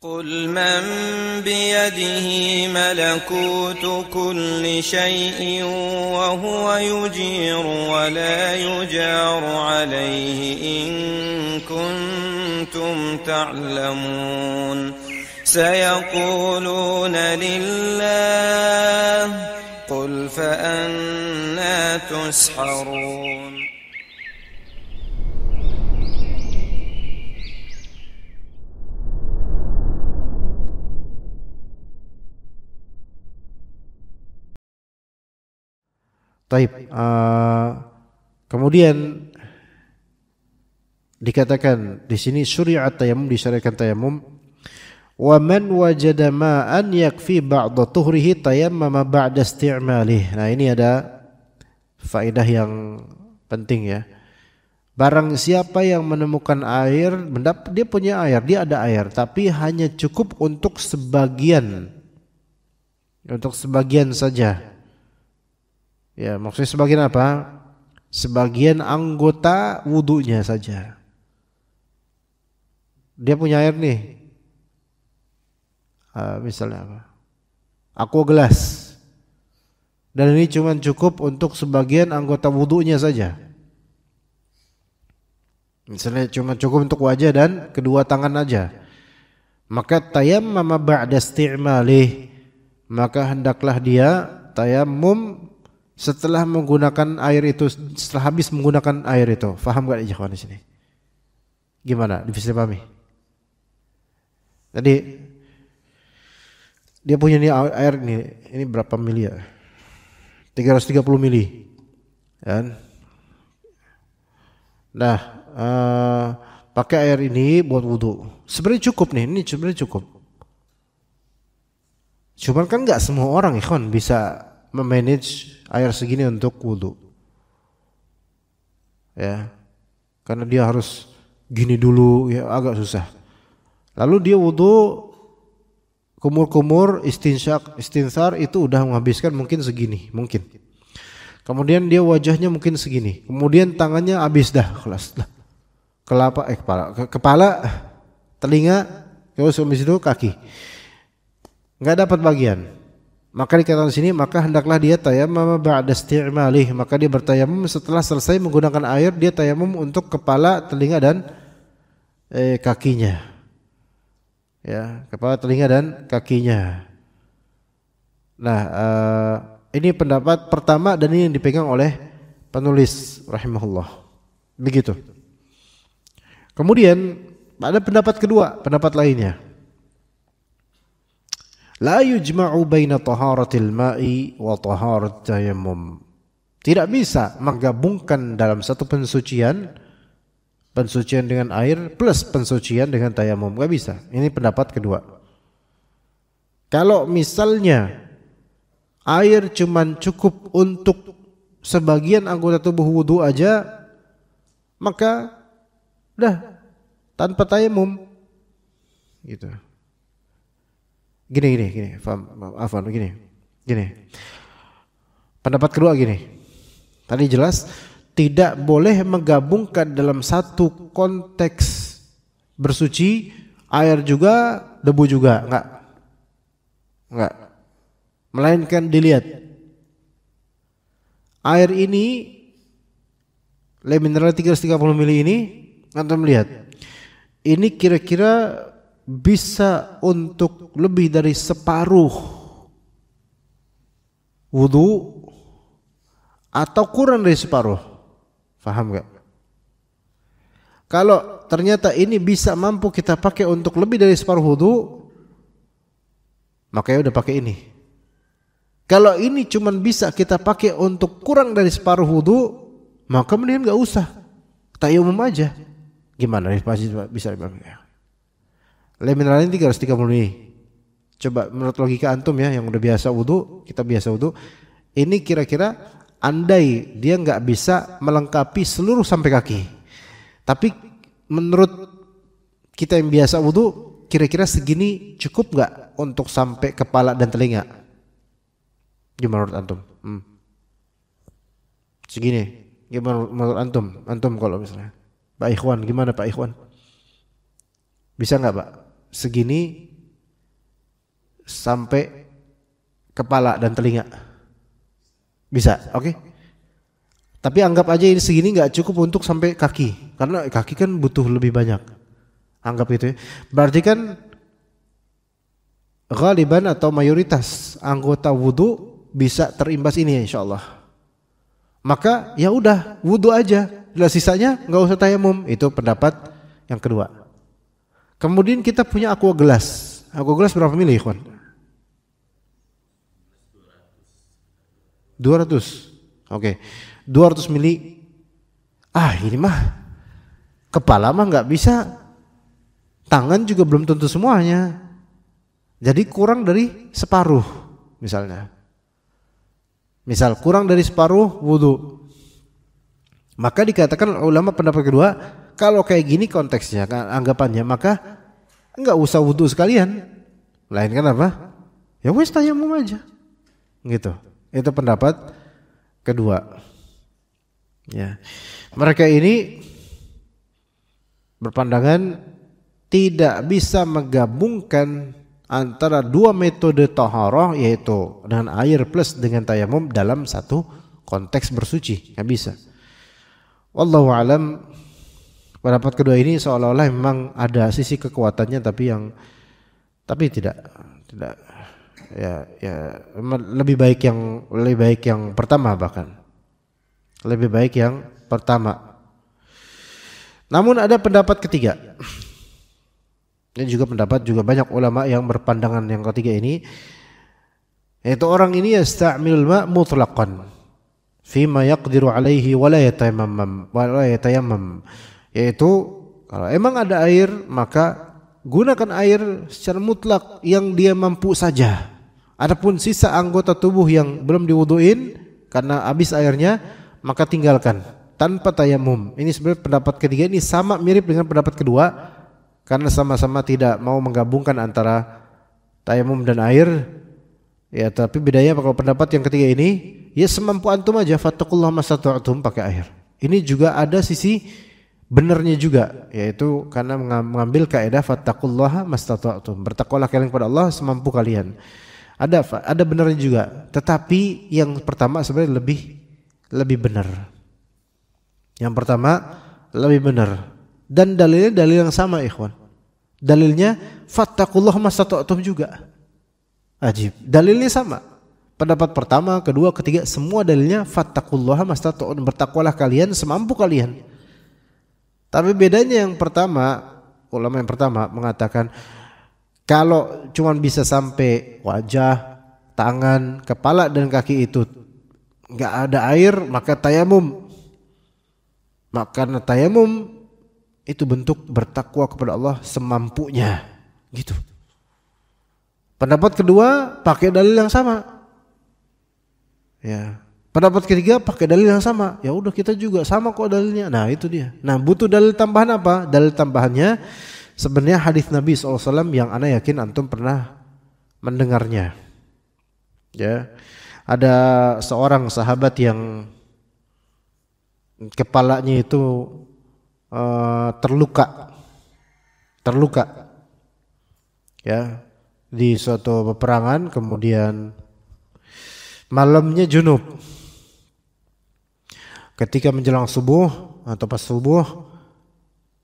قل من بيده ملكوت كل شيء وهو يجير ولا يجار عليه إن كنتم تعلمون سيقولون لله قل فأنى تسحرون. Taib, kemudian dikatakan di sini syuri'at tayammum, disyariatkan tayammum. Wa man wajada ma'an yakfi ba'da tuhrihi tayammama ba'da isti'malih. Nah, ini ada faedah yang penting ya. Barang siapa yang menemukan air, dia punya air, dia ada air, tapi hanya cukup untuk sebagian saja. Ya, maksudnya sebagian apa? Sebagian anggota wudunya saja. Dia punya air nih. Misalnya apa? Aqua gelas. Dan ini cuma cukup untuk sebagian anggota wudunya saja. Misalnya cuma cukup untuk wajah dan kedua tangan aja. Maka tayammama ba'da isti'malih. Maka hendaklah dia tayammum setelah menggunakan air itu, setelah habis menggunakan air itu. Faham gak ikhwan di sini? Gimana? Bisa dipahami? Tadi dia punya nih air ini berapa mili ya? 330 mili. Kan? Nah, pakai air ini buat wudu. Sebenarnya cukup nih, ini sebenarnya cukup. Cuman kan enggak semua orang ikhwan bisa memanage air segini untuk wudu. Ya. Karena dia harus gini dulu, ya agak susah. Lalu dia wudu kumur-kumur, istinsar itu udah menghabiskan mungkin segini, mungkin. Kemudian dia wajahnya mungkin segini. Kemudian tangannya habis dah, kelas dah. Kepala, telinga, terus habis itu kaki. Enggak dapat bagian. Maka dikatakan di sini, maka hendaklah dia tayammum ba'da isti'malih. Maka dia bertayamum setelah selesai menggunakan air, dia tayamum untuk kepala, telinga dan kakinya. Ya, kepala, telinga dan kakinya. Nah, ini pendapat pertama dan ini yang dipegang oleh penulis rahimahullah. Begitu. Kemudian ada pendapat kedua, pendapat lainnya. La yujma'u baina taharatil ma'i wa taharat tayammum. Tidak bisa menggabungkan dalam satu pensucian dengan air plus pensucian dengan tayammum. Enggak bisa. Ini pendapat kedua. Kalau misalnya air cuman cukup untuk sebagian anggota tubuh wudu aja, maka udah tanpa tayammum. Gitu. Gini, Afwan, gini. Pendapat kedua gini. Tadi jelas tidak boleh menggabungkan dalam satu konteks bersuci air juga, debu juga, enggak. Melainkan dilihat air ini le mineral 330 mili ini, antum lihat. Ini kira-kira bisa untuk lebih dari separuh wudu atau kurang dari separuh. Faham gak? Kalau ternyata ini bisa mampu kita pakai untuk lebih dari separuh wudu, makanya udah pakai ini. Kalau ini cuman bisa kita pakai untuk kurang dari separuh wudu, maka mendingan gak usah, tayammum aja. Gimana? Bisa dipahami? Le mineral ini 330 nih. Coba menurut logika antum ya yang udah biasa wudu, kita biasa wudu, ini kira-kira andai dia nggak bisa melengkapi seluruh sampai kaki, tapi menurut kita yang biasa wudu, kira-kira segini cukup nggak untuk sampai kepala dan telinga? Gimana menurut antum? Segini. Gimana menurut antum? Antum kalau misalnya Pak Ikhwan, gimana Pak Ikhwan? Bisa nggak Pak? Segini sampai kepala dan telinga. Bisa, oke? Tapi anggap aja ini segini nggak cukup untuk sampai kaki, karena kaki kan butuh lebih banyak. Anggap itu ya. Berarti kan ghaliban atau mayoritas anggota wudu bisa terimbas ini insya Allah. Maka ya udah wudu aja, sisanya nggak usah tayamum. Itu pendapat yang kedua. Kemudian kita punya aqua gelas. Aqua gelas berapa mili, ikhwan? 200. Oke. 200 mili. Ini mah kepala mah nggak bisa. Tangan juga belum tentu semuanya. Jadi kurang dari separuh misalnya. Misal kurang dari separuh wudu. Maka dikatakan ulama pendapat kedua, kalau kayak gini konteksnya, anggapannya, maka enggak usah wudu sekalian. Melainkan apa? Ya wis tayamum aja. Gitu. Itu pendapat kedua. Ya. Mereka ini berpandangan tidak bisa menggabungkan antara dua metode taharah, yaitu dengan air plus dengan tayamum dalam satu konteks bersuci. Nggak bisa. Wallahu alam, pendapat kedua ini seolah-olah memang ada sisi kekuatannya, tapi tidak ya lebih baik yang pertama, bahkan lebih baik yang pertama. Namun ada pendapat ketiga. Ini juga pendapat juga banyak ulama yang berpandangan yang ketiga ini, yaitu orang ini yasta'milul ma' mutlaqan fima yaqdiru alaihi wa la yatayammam, yaitu kalau emang ada air maka gunakan air secara mutlak yang dia mampu saja. Adapun sisa anggota tubuh yang belum diwuduin karena habis airnya, maka tinggalkan tanpa tayamum. Ini sebenarnya pendapat ketiga ini sama mirip dengan pendapat kedua, karena sama-sama tidak mau menggabungkan antara tayamum dan air. Ya, tapi bedanya kalau pendapat yang ketiga ini, ya semampu antum aja, fattaqullaha mastata'tum, pakai air. Ini juga ada sisi benarnya juga, yaitu karena mengambil kaidah fattaqullaha mastata'tum, bertakwalah kalian kepada Allah semampu kalian. Ada benarnya juga, tetapi yang pertama sebenarnya lebih benar. Yang pertama lebih benar, dan dalilnya dalil yang sama, ikhwan. Dalilnya fattaqullaha mastata'tum juga. Ajib, dalilnya sama. Pendapat pertama, kedua, ketiga, semua dalilnya fattaqullaha mastata'tum, bertakwalah kalian semampu kalian. Tapi bedanya yang pertama, ulama yang pertama mengatakan kalau cuma bisa sampai wajah, tangan, kepala dan kaki itu enggak ada air, maka tayamum. Maka tayamum itu bentuk bertakwa kepada Allah semampunya, gitu. Pendapat kedua pakai dalil yang sama. Ya. Pendapat ketiga pakai dalil yang sama. Ya udah, kita juga sama kok dalilnya. Nah, itu dia. Nah, butuh dalil tambahan apa? Dalil tambahannya sebenarnya hadis Nabi SAW yang ana yakin antum pernah mendengarnya. Ya. Ada seorang sahabat yang kepalanya itu terluka. Ya. Di suatu peperangan, kemudian malamnya junub. Ketika menjelang subuh atau pas subuh,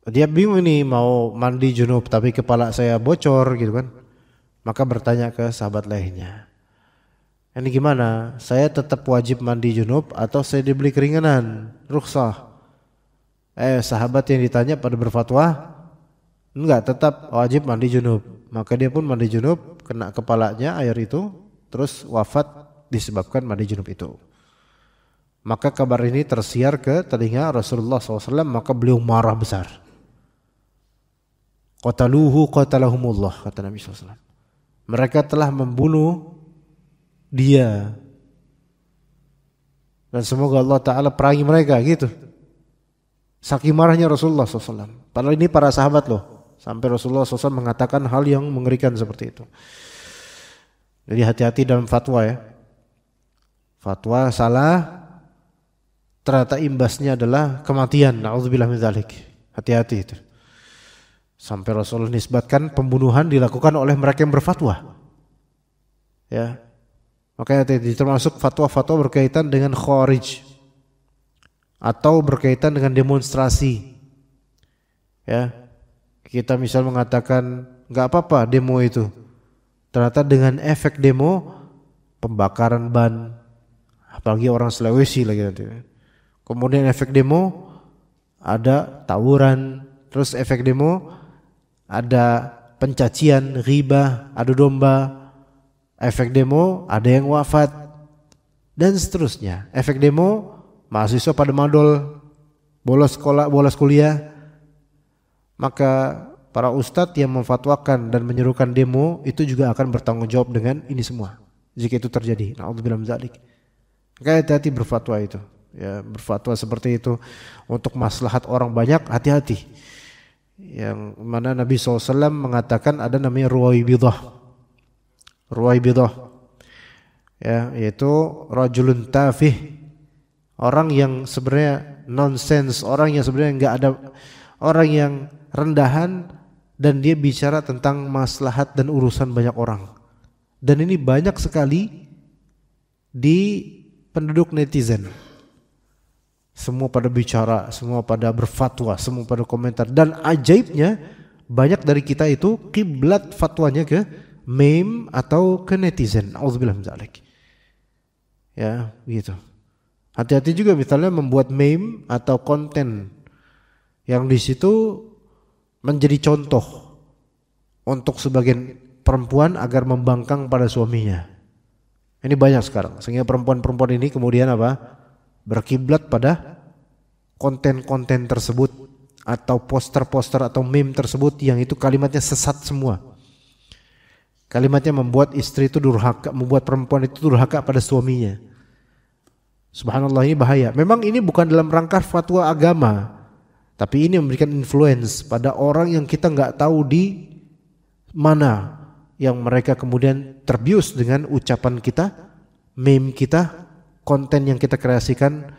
dia bingung nih mau mandi junub tapi kepala saya bocor gitu kan. Maka bertanya ke sahabat lainnya, ini gimana? Saya tetap wajib mandi junub atau saya diberi keringanan, rukhsah? Sahabat yang ditanya pada berfatwa, enggak, tetap wajib mandi junub. Maka dia pun mandi junub, kena kepalanya air itu, terus wafat disebabkan mandi junub itu. Maka kabar ini tersiar ke telinga Rasulullah SAW, maka beliau marah besar. Qataluhu qatalahumullah, kata Nabi SAW. Mereka telah membunuh dia, dan semoga Allah Ta'ala perangi mereka, gitu. Saking marahnya Rasulullah SAW. Padahal ini para sahabat loh. Sampai Rasulullah SAW mengatakan hal yang mengerikan seperti itu. Jadi hati-hati dalam fatwa ya. Fatwa salah, ternyata imbasnya adalah kematian. Na'udzubillah min dzalik. Hati-hati itu. Sampai Rasulullah nisbatkan pembunuhan dilakukan oleh mereka yang berfatwa. Ya. Makanya termasuk fatwa-fatwa berkaitan dengan khawarij atau berkaitan dengan demonstrasi. Ya. Kita misal mengatakan enggak apa-apa demo itu. Ternyata dengan efek demo pembakaran ban, apalagi orang Sulawesi lagi nanti. Kemudian efek demo ada tawuran, terus efek demo ada pencacian, ghibah, adu domba. Efek demo ada yang wafat dan seterusnya. Efek demo mahasiswa pada madol, bolos sekolah, bolos kuliah. Maka para ustadz yang memfatwakan dan menyerukan demo itu juga akan bertanggung jawab dengan ini semua jika itu terjadi. Na'udzubillah min dzalik. Maka hati-hati berfatwa itu. Ya, berfatwa seperti itu untuk maslahat orang banyak, hati-hati. Yang mana Nabi SAW mengatakan ada namanya ruwaibidah. Ruwaibidah, ya, yaitu rajulun tafih, orang yang sebenarnya nonsense, orang yang sebenarnya enggak ada, orang yang rendahan dan dia bicara tentang maslahat dan urusan banyak orang. Dan ini banyak sekali di penduduk netizen. Semua pada bicara, semua pada berfatwa, semua pada komentar, dan ajaibnya banyak dari kita itu kiblat fatwanya ke meme atau ke netizen. Auzubillah min dzalik. Ya, begitu. Hati-hati juga misalnya membuat meme atau konten yang di situ menjadi contoh untuk sebagian perempuan agar membangkang pada suaminya. Ini banyak sekarang. Sehingga perempuan-perempuan ini kemudian apa? Berkiblat pada konten-konten tersebut atau poster-poster atau meme tersebut yang itu kalimatnya sesat semua. Kalimatnya membuat istri itu durhaka, membuat perempuan itu durhaka pada suaminya. Subhanallah, ini bahaya. Memang ini bukan dalam rangka fatwa agama, tapi ini memberikan influence pada orang yang kita nggak tahu di mana, yang mereka kemudian terbius dengan ucapan kita, meme kita, konten yang kita kreasikan,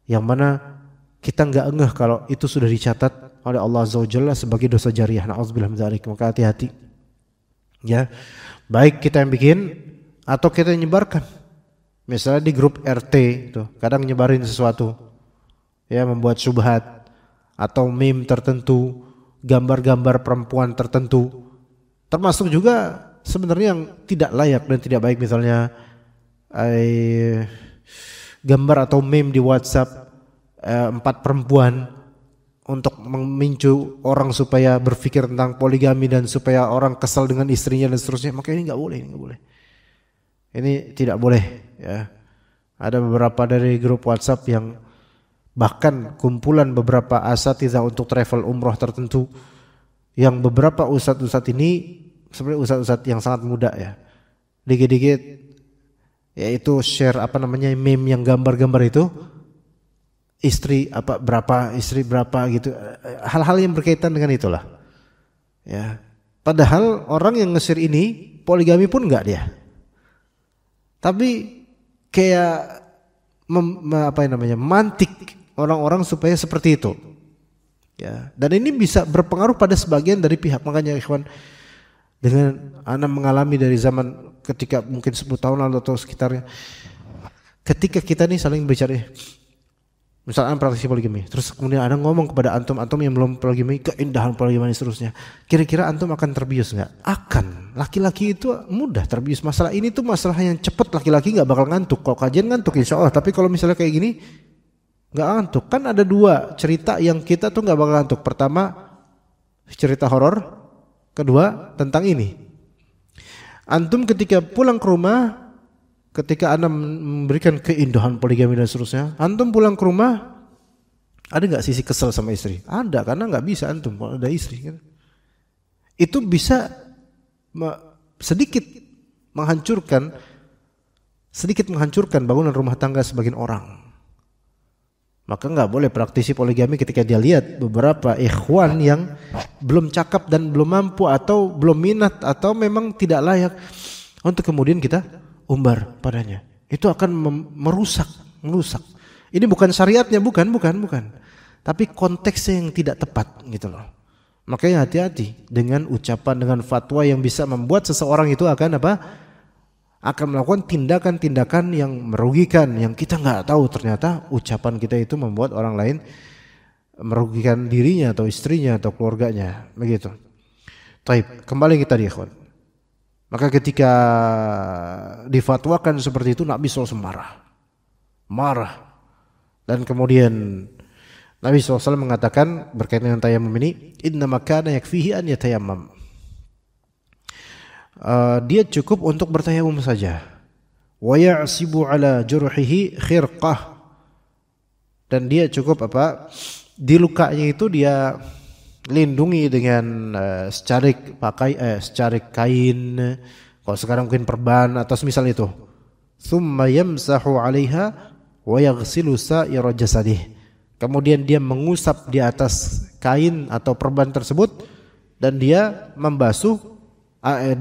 yang mana kita nggak ngeh kalau itu sudah dicatat oleh Allah Azza wa Jalla sebagai dosa jariah. Na'udzubillah min dzalik. Maka hati-hati. Ya, baik kita yang bikin atau kita yang nyebarkan. Misalnya di grup RT itu, kadang nyebarin sesuatu, ya, membuat syubhat atau meme tertentu, gambar-gambar perempuan tertentu, termasuk juga sebenarnya yang tidak layak dan tidak baik, misalnya gambar atau meme di WhatsApp 4 perempuan untuk memicu orang supaya berpikir tentang poligami dan supaya orang kesal dengan istrinya dan seterusnya. Maka ini nggak boleh, ini tidak boleh. Ya, ada beberapa dari grup WhatsApp yang bahkan kumpulan beberapa asatidzah untuk travel umroh tertentu, yang beberapa ustadz ini sebenarnya ustadz yang sangat muda, ya, dikit-dikit yaitu share meme yang gambar-gambar itu. Istri berapa gitu, hal-hal yang berkaitan dengan itulah, ya. Padahal orang yang nge-share ini poligami pun enggak dia, tapi kayak mantik orang-orang supaya seperti itu, ya. Dan ini bisa berpengaruh pada sebagian dari pihak. Makanya ikhwan, dengan ana mengalami dari zaman ketika mungkin 10 tahun lalu atau sekitarnya, ketika kita nih saling bicara, misalnya praktisi poligami, terus kemudian ada ngomong kepada antum yang belum poligami, keindahan poligami dan seterusnya. Kira-kira antum akan terbius nggak? Akan. Laki-laki itu mudah terbius. Masalah ini tuh masalah yang cepat, laki-laki nggak bakal ngantuk. Kalau kajian ngantuk insya Allah, tapi kalau misalnya kayak gini nggak ngantuk. Kan ada 2 cerita yang kita tuh nggak bakal ngantuk. Pertama cerita horor, kedua tentang ini. Antum ketika pulang ke rumah, ketika Anda memberikan keindahan poligami dan seterusnya, antum pulang ke rumah, ada nggak sisi kesel sama istri? Ada, karena nggak bisa antum kalau ada istri. Kan? Itu bisa sedikit menghancurkan bangunan rumah tangga sebagian orang. Maka nggak boleh praktisi poligami ketika dia lihat beberapa ikhwan yang belum cakap dan belum mampu atau belum minat atau memang tidak layak untuk kemudian kita umbar padanya. Itu akan merusak. Ini bukan syariatnya, bukan. Tapi konteksnya yang tidak tepat gitu loh. Makanya hati-hati dengan ucapan, dengan fatwa yang bisa membuat seseorang itu akan akan melakukan tindakan-tindakan yang merugikan, yang kita nggak tahu ternyata ucapan kita itu membuat orang lain merugikan dirinya atau istrinya atau keluarganya, begitu. Taib, kembali kita di ikhwan. Maka ketika difatwakan seperti itu, Nabi SAW marah. Dan kemudian Nabi SAW mengatakan berkaitan dengan tayamum ini, innama kana yakfihi an yatayammam. Dia cukup untuk bertayamum saja. Wa ya'sibu ala jurhihi khirqah. Dan dia cukup di lukanya itu dia lindungi dengan secarik kain. Kalau sekarang mungkin perban atau semisal itu. Tsumma yamsahu 'alaiha wa yaghsilu sa'ira jasadih. Kemudian dia mengusap di atas kain atau perban tersebut dan dia membasuh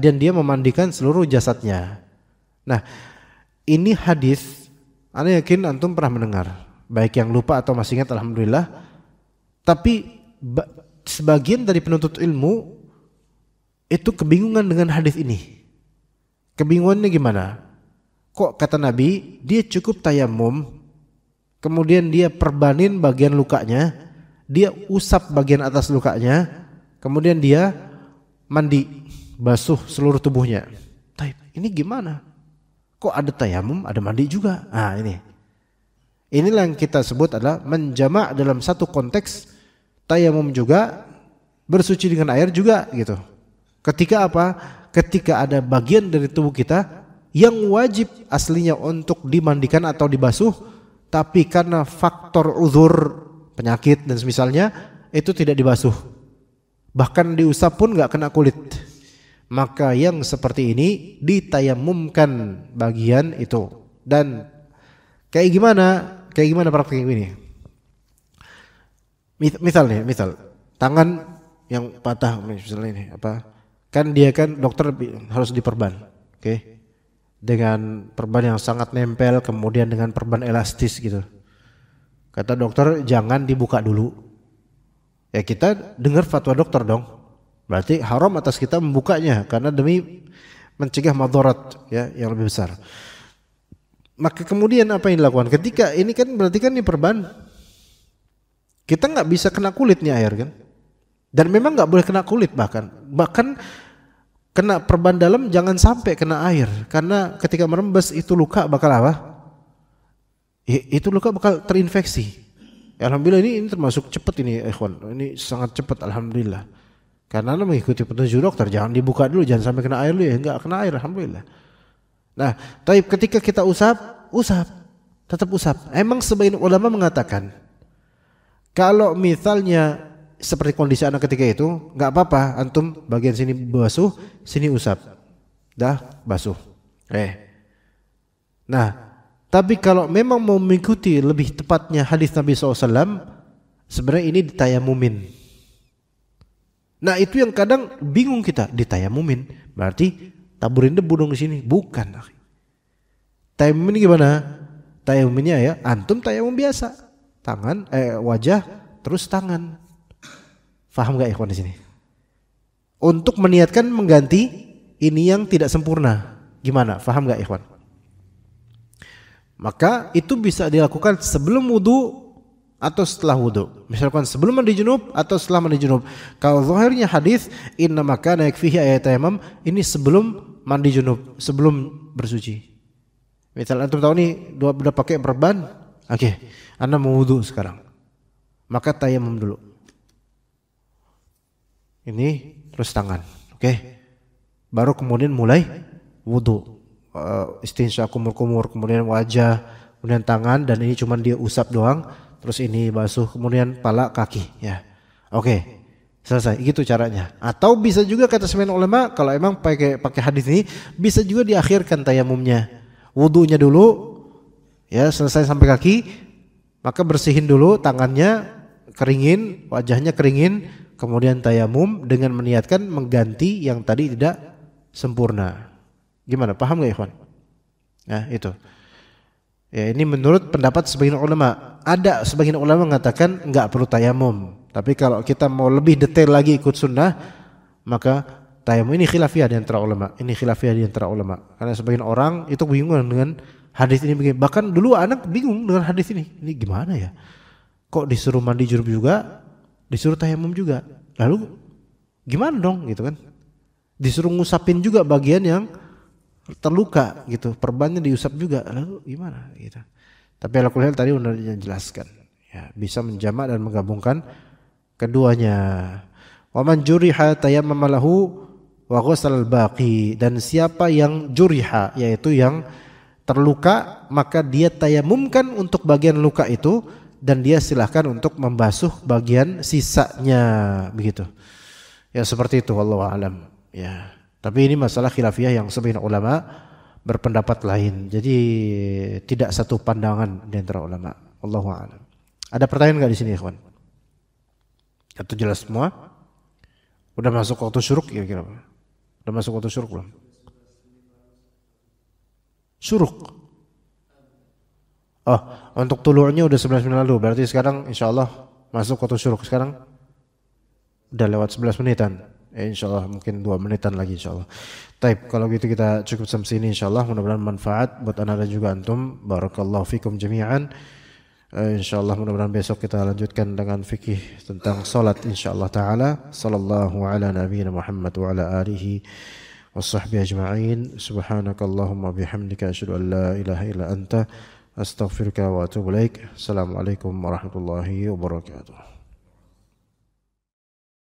dan dia memandikan seluruh jasadnya. Nah, ini hadis ana yakin antum pernah mendengar, baik yang lupa atau masih ingat alhamdulillah. Tapi sebagian dari penuntut ilmu itu kebingungan dengan hadis ini. Kebingungannya gimana? Kok kata Nabi dia cukup tayamum, kemudian dia perbanin bagian lukanya, dia usap bagian atas lukanya, kemudian dia mandi, basuh seluruh tubuhnya. Ini gimana? Kok ada tayamum, ada mandi juga? Nah inilah yang kita sebut adalah menjamak dalam satu konteks, tayamum juga, bersuci dengan air juga gitu. Ketika apa? Ketika ada bagian dari tubuh kita yang wajib aslinya untuk dimandikan atau dibasuh, tapi karena faktor uzur, penyakit dan semisalnya itu tidak dibasuh, bahkan diusap pun gak kena kulit, maka yang seperti ini ditayamumkan bagian itu. Dan kayak gimana praktek ini? Misal tangan yang patah misalnya ini kan dia kan dokter harus diperban, oke? Dengan perban yang sangat nempel, kemudian dengan perban elastis gitu. Kata dokter jangan dibuka dulu. Ya kita dengar fatwa dokter dong. Berarti haram atas kita membukanya karena demi mencegah madarat ya yang lebih besar. Maka kemudian apa yang dilakukan? Ketika ini kan berarti kan ini perban, kita nggak bisa kena kulit nih air kan? Dan memang nggak boleh kena kulit, bahkan kena perban dalam jangan sampai kena air, karena ketika merembes itu luka bakal apa? Itu luka bakal terinfeksi. Ya, alhamdulillah ini termasuk cepat ini ikhwan, ini sangat cepat alhamdulillah. Karena anda mengikuti petunjuk dokter, jangan dibuka dulu, jangan sampai kena air dulu ya, nggak kena air alhamdulillah. Nah, tapi ketika kita usap, tetap usap. Emang sebagian ulama mengatakan kalau misalnya seperti kondisi anak ketika itu, nggak apa-apa, antum bagian sini basuh, sini usap, dah basuh. Nah, tapi kalau memang mau mengikuti lebih tepatnya hadis Nabi SAW, sebenarnya ini ditayamumin. Nah itu yang kadang bingung kita, ditayamumin, berarti taburin debu dong di sini, bukan. Tayamum ini gimana? Tayamuminnya ya, antum tayamum biasa, tangan, wajah, terus tangan. Faham gak ikhwan di sini? Untuk meniatkan mengganti ini yang tidak sempurna. Gimana? Faham gak ikhwan? Maka itu bisa dilakukan sebelum wudu atau setelah wudu. Misalkan sebelum mandi junub atau setelah mandi junub. Kalau zahirnya hadis innama kana yakfihi ayatayammam, ini sebelum mandi junub, sebelum bersuci. Misal antum tahu nih udah pakai perban, oke, anda mau wudu sekarang. Maka tayamum dulu. Ini terus tangan, oke. Baru kemudian mulai wudu, istinsya kumur-kumur, kemudian wajah, kemudian tangan, dan ini cuma dia usap doang. Terus ini basuh, kemudian pala, kaki, ya, oke, selesai. Gitu caranya. Atau bisa juga kata sebagian ulama, kalau emang pakai hadis ini, bisa juga diakhirkan tayamumnya, wudunya dulu, ya selesai sampai kaki, maka bersihin dulu tangannya, keringin, wajahnya keringin. Kemudian tayamum dengan meniatkan mengganti yang tadi tidak sempurna. Gimana? Paham gak ikhwan? Nah itu. Ya ini menurut pendapat sebagian ulama. Ada sebagian ulama mengatakan enggak perlu tayamum. Tapi kalau kita mau lebih detail lagi ikut sunnah, maka tayamum. Ini khilafiyah di antara ulama. Karena sebagian orang itu bingung dengan hadis ini begini. Bahkan dulu anak bingung dengan hadis ini. Ini gimana ya? Kok disuruh mandi junub juga, disuruh tayamum juga. Lalu gimana dong gitu kan? Disuruh ngusapin juga bagian yang terluka gitu. Perbannya diusap juga. Lalu gimana gitu. Tapi alhamdulillah tadi sudah dijelaskan. Ya, bisa menjamak dan menggabungkan keduanya. Wa man juriha tayammama lahu wa ghusal baqi, dan siapa yang juriha yaitu yang terluka maka dia tayamumkan untuk bagian luka itu dan dia silahkan untuk membasuh bagian sisanya begitu. Ya seperti itu wallahu alam ya. Tapi ini masalah khilafiyah yang sebagian ulama berpendapat lain. Jadi tidak satu pandangan di antara ulama. Wallahu alam. Ada pertanyaan enggak di sini, ikhwan? Atau jelas semua? Udah masuk waktu syuruk kira-kira? Udah masuk waktu syuruk belum? Syuruk. Oh, untuk tulu'nya udah 11 menit lalu. Berarti sekarang insyaallah masuk waktu syuruk. Sekarang udah lewat 11 menitan. Insyaallah mungkin 2 menitan lagi insyaallah. Taib, kalau gitu kita cukup sampai sini insyaallah. Mudah-mudahan manfaat buat anda dan juga antum. Barakallahu fikum jami'an. Insyaallah mudah-mudahan besok kita lanjutkan dengan fikih tentang salat insyaallah taala. Sallallahu ala nabiyina Muhammad wa ala alihi washabbihi ajma'in. Subhanakallahumma bihamdika asyhadu an la ilaha illa anta astaghfiruka wa atubu ilaik. Assalamualaikum warahmatullahi wabarakatuh.